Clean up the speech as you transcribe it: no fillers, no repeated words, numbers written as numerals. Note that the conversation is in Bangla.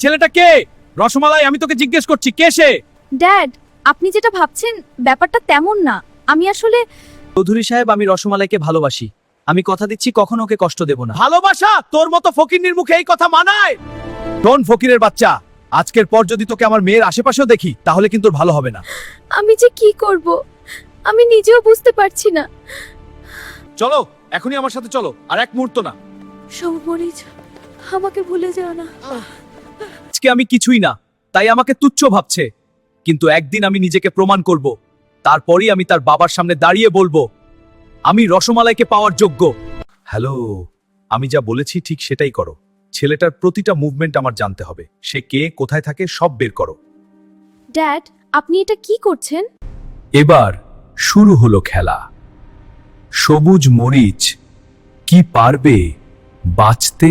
ছেলেটা কে? রসমালাই, আমি তোকে জিজ্ঞেস করছি, কে সে? ড্যাড, আপনি যেটা ভাবছেন ব্যাপারটা তেমন না। আমি আসলে চৌধুরী সাহেব, আমি রসমালাইকে ভালোবাসি। আমি কথা দিচ্ছি কখনো ওকে কষ্ট দেব না। ভালোবাসা? তোর মতো ফকিন্নির মুখে এই কথা মানায়? শোন ফকিরের বাচ্চা, আজকের পর যদি তোকে আমার মেয়ের আশেপাশেও দেখি তাহলে কিন্তু তোর ভালো হবে না। আমি যে কি করব আমি নিজেও বুঝতে পারছি না। চলো, এখনই আমার সাথে চলো, আর এক মুহূর্ত না। সমমরিচ, আমাকে ভুলে যেও না। আজকে আমি কিছুই না, তাই আমাকে তুচ্ছ ভাবছে, কিন্তু একদিন আমি নিজেকে প্রমাণ করব। তারপরই আমি তার বাবার সামনে দাঁড়িয়ে বলবো আমি রসমালাইকে পাওয়ার যোগ্য। হ্যালো, আমি যা বলেছি ঠিক সেটাই করো। ছেলেটার প্রতিটা মুভমেন্ট আমার জানতে হবে। সে কে, কোথায় থাকে, সব বের করো। ড্যাড, আপনি এটা কি করছেন? এবার শুরু হলো খেলা। সবুজ মরিচ কি পারবে বাঁচতে?